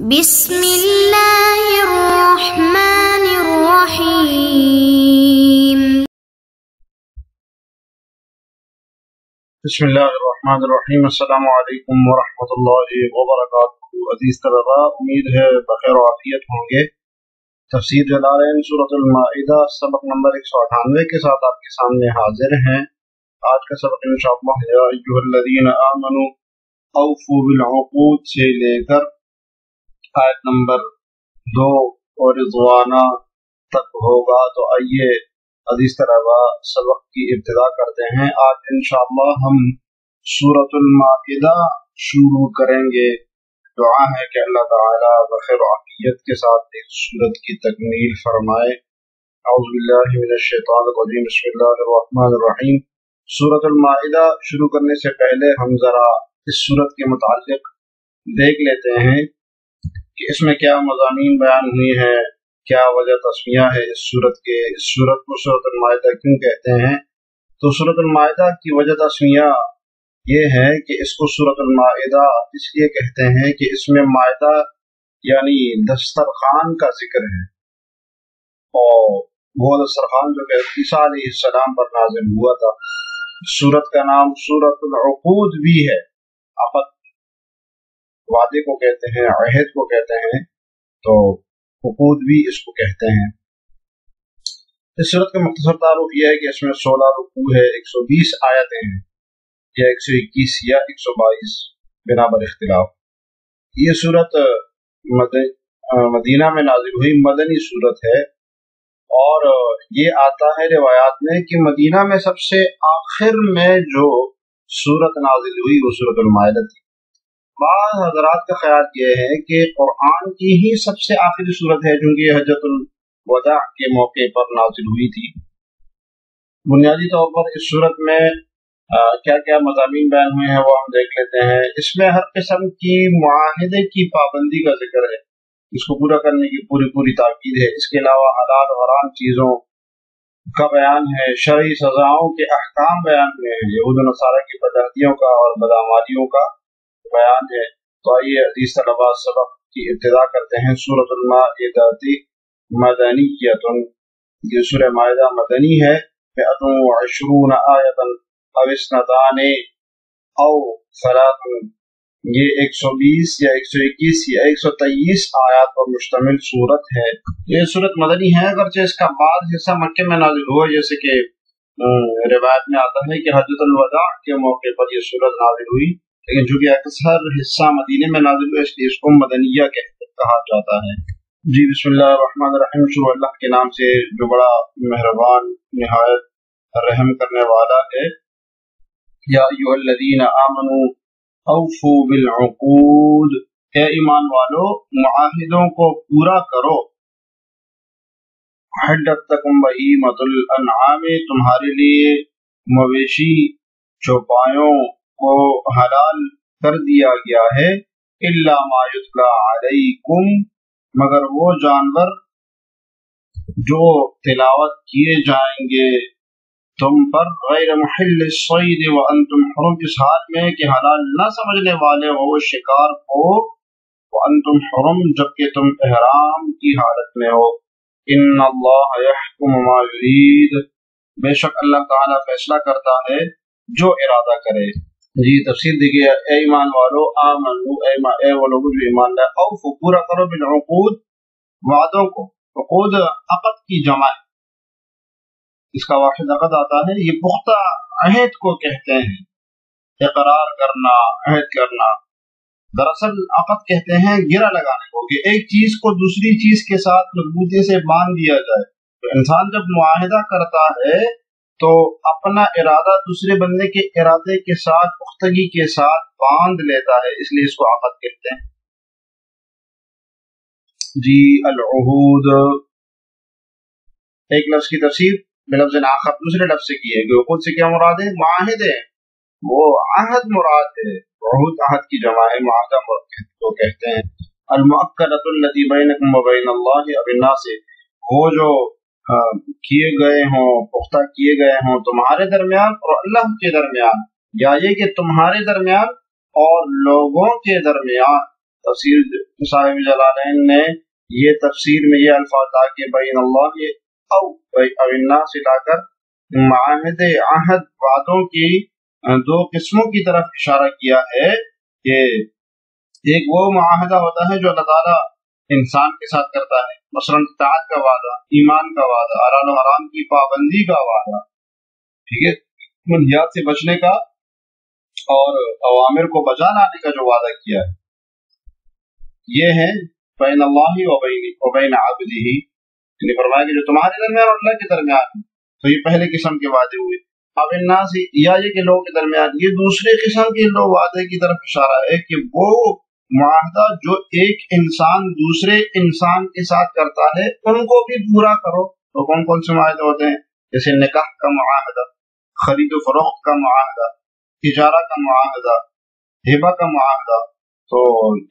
بسم اللہ الرحمن الرحیم۔ بسم اللہ الرحمن الرحیم۔ السلام علیکم ورحمۃ اللہ وبرکاتہ۔ عزیز طلباء، امید ہے بخیر و عافیت ہوں گے۔ تفسیر جلالین سورۃ المائدہ سبق نمبر 198 کے ساتھ آپ کے سامنے حاضر ہیں۔ آج کا سبق انشاءاللہ یا ایھا الذین آمنوا اوفوا بالعقود سے لے کر آیت نمبر 2 اور رضوانہ تک ہوگا۔ تو آئیے عزیز طلباء سبق کی ابتدا کرتے ہیں۔ آج انشاءاللہ ہم سورۃ المائدہ شروع کریں گے۔ دعا ہے کہ اللہ تعالی بخیر و عافیت کے ساتھ اس سورت کی تکمیل فرمائے۔ اعوذ باللہ من الشیطان الرجیم، بسم اللہ الرحمن الرحیم۔ سورۃ المائدہ شروع کرنے سے پہلے ہم ذرا اس سورت کے متعلق دیکھ لیتے ہیں کہ اس میں کیا مضامین بیان ہوئی ہیں، کیا وجہ تسمیہ ہے اس سورت کے۔ اس سورت کو سورۃ المائدہ کیوں کہتے ہیں؟ تو سورۃ المائدہ کی وجہ تسمیہ یہ ہے کہ اس کو سورۃ المائدہ اس لیے کہتے ہیں کہ اس میں مائدہ یعنی دسترخوان کا ذکر ہے، اور وہ دسترخوان جو کہ عیسیٰ علیہ السلام پر نازل ہوا تھا۔ سورت کا نام سورۃ العقود بھی ہے، عقد وعدے کو کہتے ہیں، عہد کو کہتے ہیں، تو عقود بھی اس کو کہتے ہیں۔ اس سورت کا مختصر تعارف یہ ہے کہ اس میں 16 رکوع ہے، 120 آیتیں ہیں، یا 121 یا 122 بنا بر اختلاف۔ یہ سورت مدینہ میں نازل ہوئی مدنی سورت ہے، اور یہ آتا ہے روایات میں کہ مدینہ میں سب سے آخر میں جو سورت نازل ہوئی وہ سورۃ المائدہ تھی۔ بعض حضرات کا خیال یہ ہے کہ قرآن کی ہی سب سے آخری سورت ہے، چونکہ یہ حجۃ الوداع کے موقع پر نازل ہوئی تھی۔ بنیادی طور پر اس سورت میں کیا کیا مضامین بیان ہوئے ہیں وہ ہم دیکھ لیتے ہیں۔ اس میں ہر قسم کی معاہدے کی پابندی کا ذکر ہے، اس کو پورا کرنے کی پوری تاکید ہے۔ اس کے علاوہ حلال و حرام چیزوں کا بیان ہے، شرعی سزاؤں کے احکام بیان ہوئے ہیں، یہود و نصارہ کی بدعتیوں کا اور بدعمالیوں کا بیان ہے۔ تو آئیے عزیز طلباء سبق کی ابتدا کرتے ہیں۔ سورۃ المائدہ مدنیۃ، یہ سورہ مائدہ مدنی ہے۔ 120 آیۃ او اثنتان او ثلاث، یہ 120 یا 121 یا 123 آیات پر مشتمل سورت ہے۔ یہ سورت مدنی ہے، اگرچہ اس کا بعض حصہ مکے میں نازل ہوا، جیسے کہ روایت میں آتا ہے کہ حجۃ الوداع کے موقع پر یہ سورت نازل ہوئی، لیکن چونکہ اکثر حصہ مدینے میں نازل ہوا اس لیے اس کو مدنیہ کہا جاتا ہے۔ جی بسم اللہ الرحمن الرحیم، شروع اللہ کے نام سے جو بڑا مہربان نہایت رحم کرنے والا ہے۔ یا ایھا الذین آمنوا اوفوا بالعقود، اے ایمان والو معاہدوں کو پورا کرو۔ حلت لکم بہیمۃ الانعام، تمہارے لیے مویشی چوپایوں کو حلال کر دیا گیا ہے۔ الا ما یتلی علیکم، مگر وہ جانور جو تلاوت کیے جائیں گے تم پر، غیر محل الصید وانتم حرم، اس حال میں کہ حلال نہ سمجھنے والے ہو شکار کو، وانتم حرم، جبکہ تم احرام کی حالت میں ہو۔ ان اللہ یحکم ما یرید، بے شک اللہ تعالی فیصلہ کرتا ہے جو ارادہ کرے۔ جی تفسیر دیکھیے، اے ایمان والو، آمنو، اے وہ لوگ جو ایمان لائے، اوفو، پورا کرو، بالعقود، وعدوں کو۔ عقود عقد کی جمع ہے، اس کا واحد عقد آتا ہے، یہ پختہ عہد کو کہتے ہیں، اقرار کرنا، عہد کرنا۔ دراصل عقد کہتے ہیں گرہ لگانے کو، کہ ایک چیز کو دوسری چیز کے ساتھ مضبوطی سے باندھ دیا جائے۔ تو انسان جب معاہدہ کرتا ہے تو اپنا ارادہ دوسرے بندے کے ارادے کے ساتھ پختگی کے ساتھ باندھ لیتا ہے، اس لیے اس کو عقد کہتے ہیں۔ جی العہود، ایک لفظ کی تفسیر بلفظ آخر دوسرے لفظ سے کی ہے، کہ عقود سے کیا مراد ہے؟ معاہدے، وہ عہد مراد ہے، عہد عہد کی جمع ہے، معاہدہ کو کہتے ہیں۔ المؤکدۃ التی بینکم وبین اللہ، اب الناس، وہ جو کیے گئے ہوں، پختہ کیے گئے ہوں تمہارے درمیان اور اللہ کے درمیان، یا یہ کہ تمہارے درمیان اور لوگوں کے درمیان۔ تفسیر صاحب جلالین نے یہ تفسیر میں یہ الفاظ لا کے بین اللہ او الناس لا کر معاہد عہد وعدوں کی دو قسموں کی طرف اشارہ کیا ہے کہ ایک وہ معاہدہ ہوتا ہے جو اللہ تعالیٰ انسان کے ساتھ کرتا ہے، مثلا اطاعت کا وعدہ، ایمان کا وعدہ، حلال و حرام کی پابندی کا وعدہ، ٹھیک ہے، منہیات سے بچنے کا اور اوامر کو بجا لانے کا جو وعدہ کیا ہے، یہ ہے بین اللہ و بین عبدہ، یعنی فرمایا کہ جو تمہارے درمیان اور اللہ کے درمیان ہے، تو یہ پہلے قسم کے وعدے ہوئے۔ اب الناس یا یہ کہ لوگوں کے درمیان، یہ دوسرے قسم کے لوگ وعدے کی طرف اشارہ ہے کہ وہ معاہدہ جو ایک انسان دوسرے انسان کے ساتھ کرتا ہے ان کو بھی پورا کرو۔ تو کون کون سے معاہدے ہوتے ہیں؟ جیسے نکاح کا معاہدہ، خرید و فروخت کا معاہدہ، اجارہ کا معاہدہ، ہبہ کا معاہدہ۔ تو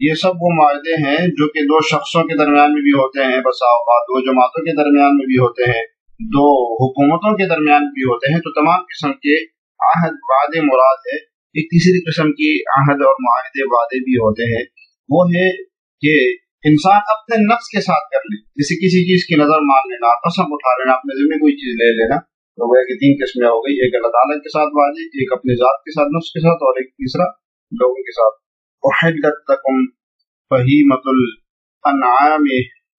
یہ سب وہ معاہدے ہیں جو کہ دو شخصوں کے درمیان میں بھی ہوتے ہیں، بسا اوقات دو جماعتوں کے درمیان میں بھی ہوتے ہیں، دو حکومتوں کے درمیان بھی ہوتے ہیں۔ تو تمام قسم کے عہد وعدے مراد ہے۔ ایک تیسری قسم کی عہد اور معاہدے وعدے بھی ہوتے ہیں، وہ ہے کہ انسان اپنے نفس کے ساتھ کر لے، جیسے کسی چیز کی نظر مان لینا، قسم اٹھا لینا، اپنے ذمہ کوئی چیز لے لینا۔ تو وہ کہ تین قسمیں ہو گئی، ایک اللہ تعالیٰ کے ساتھ وعدے، ایک اپنے ذات کے ساتھ نفس کے ساتھ، اور ایک تیسرا لوگوں کے ساتھ۔ احلت لکم بہیمۃ الانعام،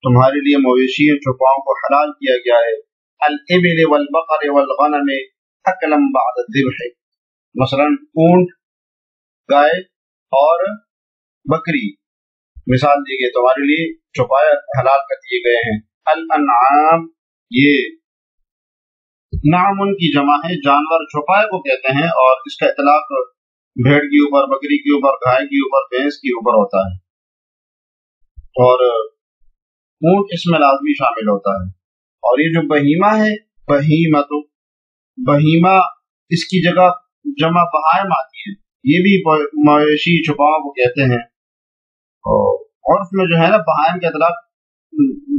تمہارے لیے مویشی چوپاؤں کو حلال کیا گیا ہے، الابل والبقر والغنم اکلا بعد الذبح، مثلا اونٹ، گائے اور بکری مثال دی گئی، تمہارے لیے چوپائے حلال کر دیے گئے ہیں۔ الانعام، یہ نعم کی جمع ہے، جانور چوپائے کو کہتے ہیں، اور اس کا اطلاق بھیڑ کے اوپر، بکری کے اوپر، گائے کے اوپر، بھینس کے اوپر ہوتا ہے، اور اونٹ اس میں لازمی شامل ہوتا ہے۔ اور یہ جو بہیمہ ہے، بہیمہ اس کی جگہ جمع بہائم آتی ہے، یہ بھی مویشی چھپاؤں کو کہتے ہیں۔ اور اس میں جو ہے نا بہائم کا اطلاق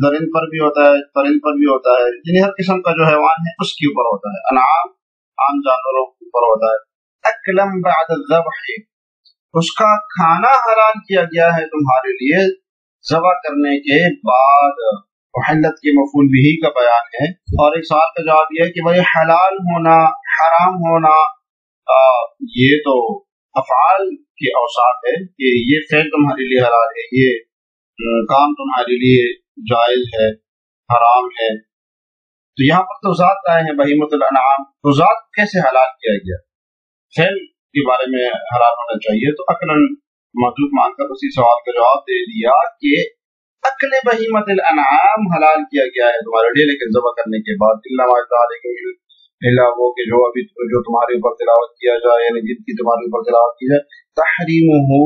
درند پر بھی ہوتا ہے، پرند پر بھی ہوتا ہے، یعنی ہر قسم کا جو حیوان ہے اس کے اوپر ہوتا ہے۔ انعام عام جانوروں کے اوپر ہوتا ہے۔ اکلم بعد الذبح، اس کا کھانا حلال کیا گیا ہے تمہارے لیے ذبح کرنے کے بعد۔ محلت کے مفعول بہ کا بیان ہے، اور ایک سوال کا جواب یہ ہے کہ بھائی حلال ہونا، حرام ہونا، یہ تو افعال کے اوصاف ہے کہ یہ فعل تمہارے لیے حلال ہے، یہ کام تمہارے لیے جائز ہے، حرام ہے۔ تو یہاں پر تو ذات آئے ہیں بہیمۃ الانعام، تو ذات کیسے حلال کیا گیا؟ فعل کے بارے میں حلال ہونا چاہیے، تو عقلاً مطلوب مان کر اسی سوال کا جواب دے دیا کہ عقل بہیمۃ الانعام حلال کیا گیا ہے تمہارے لیے، لیکن ذبح کرنے کے بعد اللہ وہ کہ جو ابھی جو تمہارے اوپر تلاوت کیا جائے، یعنی جن کی تمہارے اوپر تلاوت کی جائے، تحریمہ،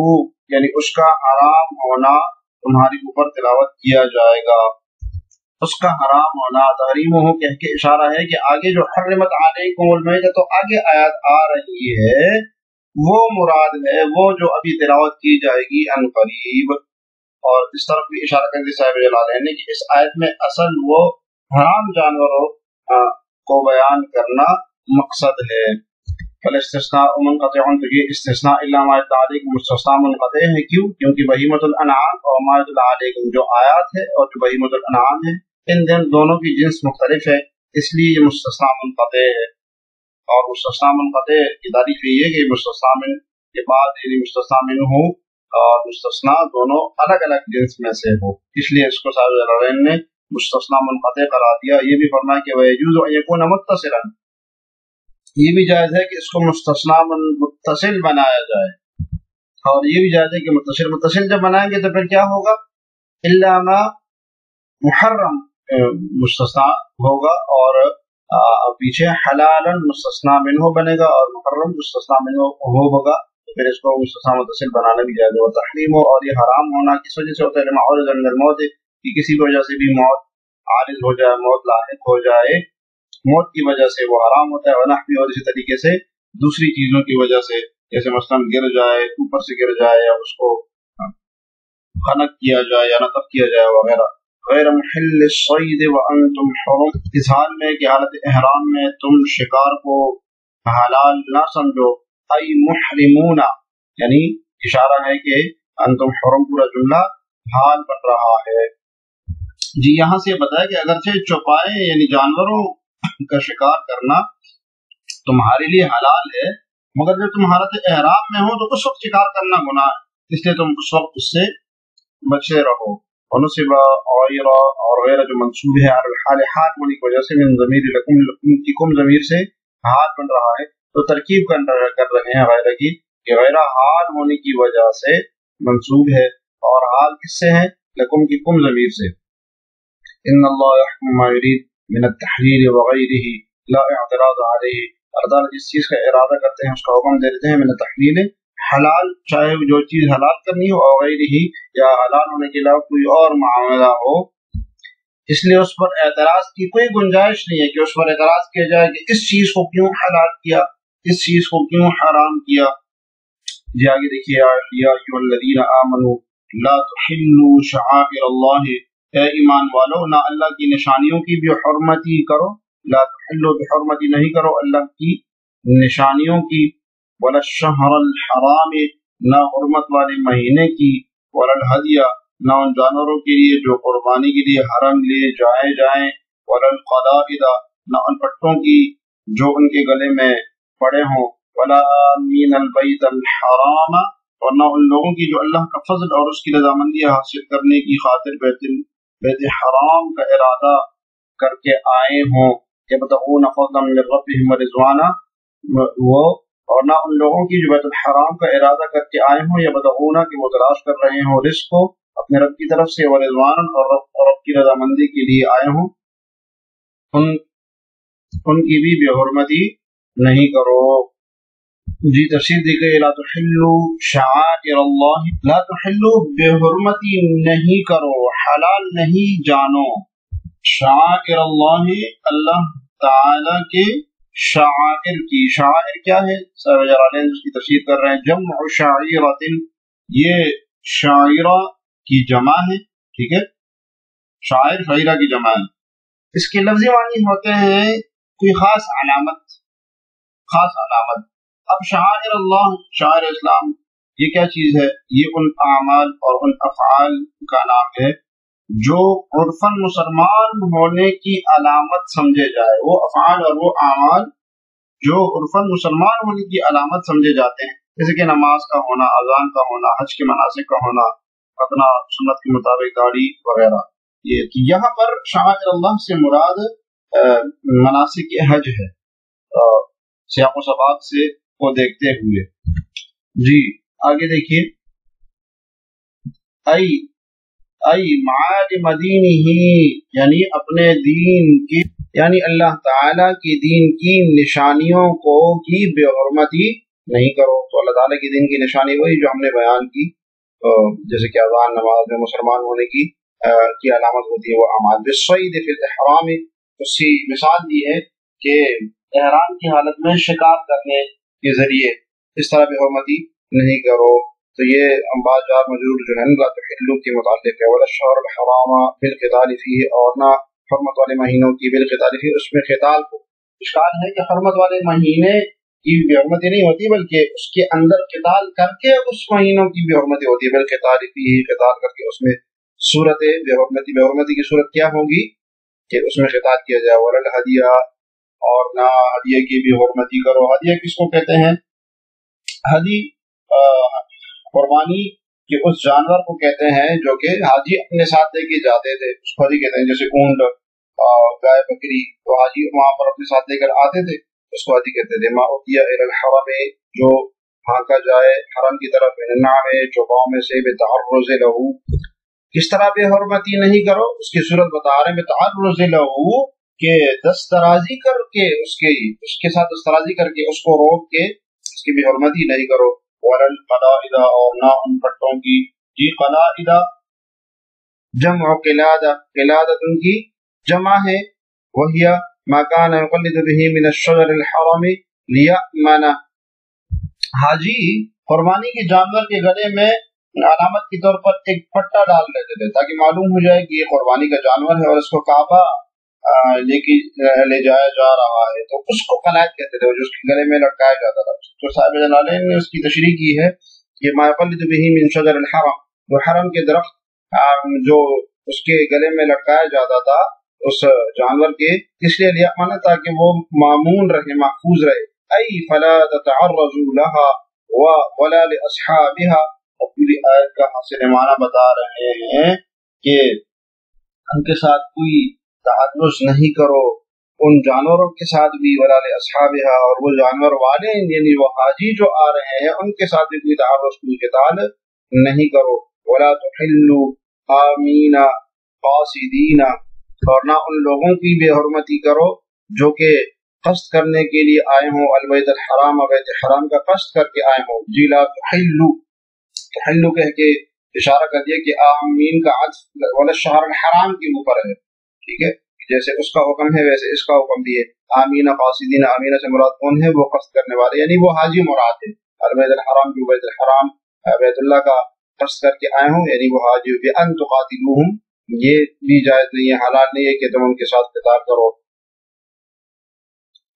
یعنی اس کا حرام ہونا تمہارے اوپر تلاوت کیا جائے گا، اس کا حرام ہونا۔ تحریمہ کہہ کے اشارہ ہے کہ آگے جو حرمت علیکم المیتۃ، تو آگے آیات آ رہی ہے، وہ مراد ہے وہ جو ابھی تلاوت کی جائے گی ان قریب۔ اور اس طرف بھی اشارہ کرتے صاحب جلالین نے کہ اس آیت میں اصل وہ حرام جانوروں کو بیان کرنا مقصد ہے۔ فالاستثناء منقطع، تو یہ استثناء الا ما يتلى علیکم مستثنیٰ منقطع ہے، کیوں؟ کیونکہ بہیمۃ الانعام اور ما يتلى علیکم جو آیات ہے اور جو بہیمۃ الانعام ہے، ان دونوں کی جنس مختلف ہے، اس لیے یہ مستثنیٰ منقطع ہے۔ اور مستثنیٰ منقطع کی تعریف یہ ہے کہ مستثنیٰ من کے بعد یعنی مستثنیٰ منہ اور مستثنیٰ دونوں الگ الگ جنس میں سے ہو، اس لیے اس کو صاحب جلالین نے مستثنیٰ منقطع قرار دیا۔ یہ بھی فرمایا کہ وَيَجُوزُ أَن يَكُونَ مُتَّصِلًا، یہ بھی جائز ہے کہ اس کو مستثنیٰ متصل بنایا جائے، اور یہ بھی جائز ہے کہ متصل جب بنائیں گے تو پھر کیا ہوگا؟ إِلَّا مَا محرم مستثنیٰ ہوگا، اور پیچھے حلال مستثنیٰ منہ بنے گا، اور محرم مستثنیٰ منہ ہوگا، پھر اس کو مستثنیٰ متصل بنانا بھی جائز ہے۔ تحریم، اور یہ حرام ہونا کس وجہ سے ہوتا ہے؟ لما عرض من الموت، کہ کسی وجہ سے بھی موت عارض ہو جائے، موت لاحق ہو جائے، موت کی وجہ سے وہ حرام ہوتا ہے۔ ونحوی، اور اسی طریقے سے دوسری چیزوں کی وجہ سے، جیسے مثلا گر جائے، اوپر سے گر جائے، یا اس کو خنق کیا جائے یا نقب کیا جائے وغیرہ۔ غیر محل الصید وانتم حرم، اس حال میں کہ حالت احرام میں تم شکار کو حلال نہ سمجھو۔ ای محرمون، یعنی اشارہ ہے کہ انتم حرم پورا جملہ حال بن رہا ہے. جی یہاں سے بتایا کہ اگرچہ چوپائے یعنی جانوروں کا شکار کرنا تمہارے لیے حلال ہے، مگر جب تم حالت احرام میں ہو تو اس وقت شکار کرنا گناہ ہے، اس لیے تم اس وقت اس سے بچے رہو. ونصب غیرہ اور غیرہ جو منصوب ہے علی الحال حال ہونے کی وجہ سے من ضمیر لکم، لکم کی کم ضمیر سے حال بن رہا ہے، تو ترکیب کر رہے ہیں غیرہ کی کہ غیرہ حال ہونے کی وجہ سے منصوب ہے اور حال کس سے ہے؟ لکم کی کم ضمیر سے. ان اللہ یحکم ما یرید من التحلیل وغیرہ لا اعتراض علیہ، اللہ تعالیٰ جس چیز کا ارادہ کرتے ہیں اس کا حکم دے دیتے ہیں. من التحلیل حلال، چاہے جو چیز حلال کرنی ہو، وغیرہ یا حلال ہونے کے علاوہ کوئی اور معاملہ ہو، اس لیے اس پر اعتراض کی کوئی گنجائش نہیں ہے کہ اس پر اعتراض کیا جائے کہ اس چیز کو کیوں حلال کیا، اس چیز کو کیوں حرام کیا. جی آگے دیکھیے، یا ایھا الذین آمنوا لا تحلوا شعائر اللہ، اے ایمان والو نہ اللہ کی نشانیوں کی بھی حرمتی کرو، لا تحلوا بحرمتی نہیں کرو اللہ کی نشانیوں کی، ولا الشہر الحرام نہ حرمت والے مہینے کی، ولا الہدی نہ ان جانوروں کے لیے جو قربانی کے لیے حرم لے جائیں، ولا القلائد نہ ان پٹوں کی جو ان کے گلے میں پڑے ہوں، ولا آمین البیت الحرام اور نہ ان لوگوں کی جو اللہ کا فضل اور اس کی رضامندی حاصل کرنے کی خاطر بیت حرام کا ارادہ کر کے آئے ہوں، یبتغون فضلا من ربهم ورضوانا، وہ اور نہ ان لوگوں کی جو بیت الحرام کا ارادہ کر کے آئے ہوں، یبتغون کہ وہ تلاش کر رہے ہوں رزق کو اپنے رب کی طرف سے، ورضوان اور رب کی رضامندی کے لیے آئے ہوں، ان کی بھی بے حرمتی نہیں کرو. جی تفسیر دی گئی، لا تحلوا شعائر اللہ، لا تحلوا بے حرمتی نہیں کرو، حلال نہیں جانو، شعائر اللہ اللہ تعالی کے شعائر کی. شعائر کیا ہے؟ صاحب جلالین اس کی تفسیر کر رہے ہیں، جمع شعیرۃ، یہ شاعرہ کی جمع ہے، ٹھیک ہے، شاعر شاعرہ کی جمع ہے. اس کے لفظی معنی ہوتے ہیں کوئی خاص علامت، خاص علامت. اب شعائر اللہ، شعائر اسلام یہ کیا چیز ہے؟ یہ ان اعمال اور ان افعال کا نام ہے جو عرفاً مسلمان ہونے کی علامت سمجھے جائے، وہ افعال اور وہ اعمال جو عرفاً مسلمان ہونے کی علامت سمجھے جاتے ہیں، جیسے کہ نماز کا ہونا، اذان کا ہونا، حج کے مناسک کا ہونا، اپنا سنت کے مطابق داڑھی وغیرہ. یہ یہاں پر شعائر اللہ سے مراد مناسک حج ہے، سیاق و سباق سے کو دیکھتے ہوئے. جی آگے دیکھیے، ای معالم دینہ، یعنی اپنے دین کی، یعنی اللہ تعالی کی دین کی نشانیوں کو کی بے حرمتی نہیں کرو. تو اللہ تعالی کی دین کی نشانی وہی جو ہم نے بیان کی، جیسے کہ اذان، نماز میں مسلمان ہونے کی علامت ہوتی ہے وہ اعمال. بالصید فی الاحرام، اس کی مثال دی ہے کہ احرام کی حالت میں شکار کرنے کے ذریعے اس طرح بے حرمتی نہیں کرو. تو یہ بعض جار مجرور جو ہے لا تحلوا کے متعلق ہے. ولا الشہر الحرام بالقتال فیہ، اور نہ حرمت والے مہینوں کی بالقتال فیہ، اس میں قتال کو اشکال ہے کہ حرمت والے مہینے کی بے حرمتی نہیں ہوتی بلکہ اس کے اندر قتال کر کے اس مہینوں کی بے حرمتی ہوتی ہے. بالقتال فیہ، قتال کر کے اس میں صورت بے حرمتی کی صورت کیا ہوگی کہ اس میں قتال کیا جائے. ولا الہدیہ، اور نہ ہدیہ کی بھی حرمتی کرو. ہدیہ کس کو کہتے ہیں؟ ہدی قربانی کے اس جانور کو کہتے ہیں جو کہ حاجی اپنے ساتھ لے کے جاتے تھے، اس کو ہدی کہتے ہیں. جیسے اونٹ، گائے، بکری، تو حاجی وہاں پر اپنے ساتھ لے کر آتے تھے، اس کو ہدی کہتے تھے. ما اہدی الی الحرم، جو ہانکا جائے حرم کی طرف، النعم، چوپاؤں میں سے، بتعرض لہو، کس طرح بے حرمتی نہیں کرو، اس کی صورت بتا رہے ہیں. بتعرض لہو کہ دسترازی کر کے اس کے ساتھ دسترازی کر کے اس کو روک کے اس کی بے حرمتی نہیں کرو. ولا القلائد، اور نہ ان پٹوں کی. جی قلائد جمع قلادہ، قلادۃ کی جمع ہے. وہی ما کان یقلد به من الشجر الحرام لیأمن، حاجی قربانی کے جانور کے گلے میں علامت کے طور پر ایک پٹا ڈال لیتے تھے تاکہ معلوم ہو جائے کہ یہ قربانی کا جانور ہے اور اس کو کعبہ لے جایا جا رہا ہے. تو اس کو قلائد کہتے تھے، جو اس کے گلے میں لٹکایا جاتا تھا. تو صاحب جلالین نے اس کی تشریح کی ہے یہ ما یقلد به من شجر الحرم، وہ حرم کے درخت جو اس کے گلے میں لٹکایا جاتا تھا اس جانور کے، اس لیے لیا مانا تاکہ وہ مامون رہے، محفوظ رہے. ای فلا تتعرضوا لها ولا لاصحابها. اور پوری آیت کا حاصل معنی بتا رہے ہیں کہ ان کے ساتھ کوئی تعرض نہیں کرو، ان جانوروں کے ساتھ بھی، ولا لاصحابها، اور وہ جانور والے یعنی وہ حاجی جو آ رہے ہیں ان کے ساتھ بھی کوئی تعرض، کوئی قتال نہیں کرو. ولا تحلوا آمین قاصدین، اور نہ ان لوگوں کی بے حرمتی کرو جو کہ قصد کرنے کے لیے آئے ہوں البیت الحرام، بیت حرام کا قصد کر کے آئے ہوں. جی لا تحلوا، تحلوا کہہ کے اشارہ کر دیا کہ آمین کا عطف ولا الشہر الحرام کے اوپر ہے، ٹھیک ہے، جیسے اس کا حکم ہے ویسے اس کا حکم بھی ہے. آمین قاصدین، آمین سے مراد کون ہے؟ وہ قصد کرنے والے یعنی وہ حاجی مراد ہے. البیت الحرام جو بیت الحرام بیت اللہ کا قصد کر کے آئے ہوں یعنی وہ حاجی. بأن تقاتلوہم، یہ بھی جائز نہیں ہے، حلال نہیں ہے کہ تم ان کے ساتھ قتال کرو.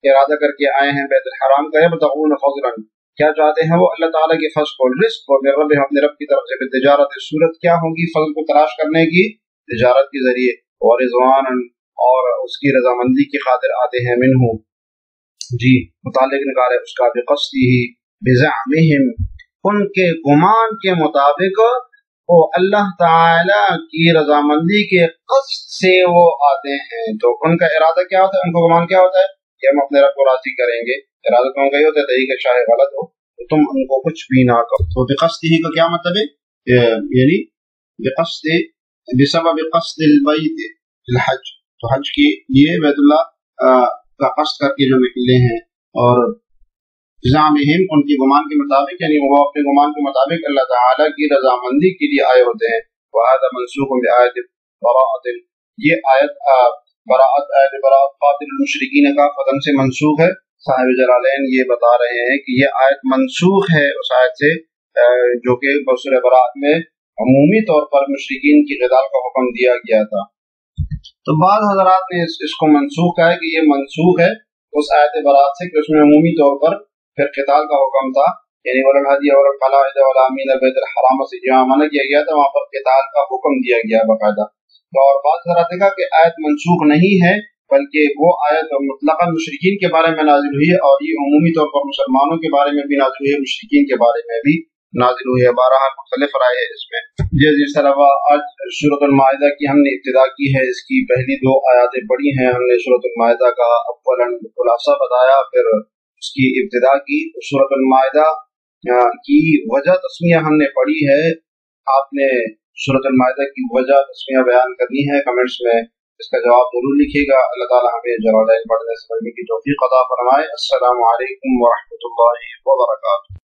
ارادہ کر کے آئے ہیں بیت الحرام کا. یبتغون فضلا، کیا چاہتے ہیں وہ؟ اللہ تعالیٰ کے فضل کو، رزق، اور من رب، اپنے رب کی طرف سے. بالتجارت، صورت کیا ہوگی فضل کو تلاش کرنے کی؟ تجارت کے ذریعے. اور رضوانا، اور اس کی رضامندی کی خاطر آتے ہیں. منہ، جی متعلق نکالے اس کا. بقصدہ، بزعمہم، ان کے گمان کے مطابق، وہ اللہ تعالی کی رضامندی کے قصد سے وہ آتے ہیں. تو ان کا ارادہ کیا ہوتا ہے؟ ان کا گمان کیا ہوتا ہے کہ ہم اپنے رب کو راضی کریں گے. ارادہ تو ان کا یہ ہوتا ہے طریقہ شاہ غلط ہو تو تم ان کو کچھ بھی نہ کرو. تو بقصدہ کا کیا مطلب ہے؟ یعنی بقصد، بسبب قصد البیت الحج، تو حج کی یہ بیت اللہ کا قصد کر کے جو نکلے ہیں. اور زعمہم، ان کی گمان کے مطابق، یعنی وہ اپنے گمان کے مطابق اللہ تعالیٰ کی رضامندی کے لیے آئے ہوتے ہیں. وَهَذَا مَنْسُوخٌ بِآیَةِ بَرَاءَةٍ، یہ آیت براءت، آیت براءت قاتل المشرکین کا فتن سے منسوخ ہے. صاحب جلالین یہ بتا رہے ہیں کہ یہ آیت منسوخ ہے اس آیت سے جو کہ سورہ براءت میں عمومی طور پر مشرکین کی قتال کا حکم دیا گیا تھا. تو بعض حضرات نے اس کو منسوخ کہا ہے کہ یہ منسوخ ہے اس آیت براءت سے کہ اس میں عمومی طور پر پھر قتال کا حکم تھا، یعنی وللہدی اور القلائد والآمین بیت الحرام سے جہاں منع کیا گیا تھا وہاں پر قتال کا حکم دیا گیا باقاعدہ. اور بعض حضرات نے کہا کہ آیت منسوخ نہیں ہے بلکہ وہ آیت مطلقاً مشرکین کے بارے میں نازل ہوئی ہے اور یہ عمومی طور پر مسلمانوں کے بارے میں بھی نازل ہوئی ہے، مشرکین کے بارے میں بھی نازل ہوئی ہے. بہرحال مختلف رائے ہے اس میں. جس طرح آج سورۃ المائدہ کی ہم نے ابتدا کی ہے، اس کی پہلی 2 آیاتیں پڑھی ہیں ہم نے. سورۃ المائدہ کا اولاً خلاصہ بتایا، پھر اس کی ابتدا کی. سورۃ المائدہ کی وجہ تسمیہ ہم نے پڑھی ہے. آپ نے سورۃ المائدہ کی وجہ تسمیہ بیان کرنی ہے، کمنٹس میں اس کا جواب ضرور لکھیے گا. اللہ تعالی ہمیں جلالین پڑھنے سمجھنے کی توفیق عطا فرمائے. السلام علیکم ورحمۃ اللہ وبرکاتہ.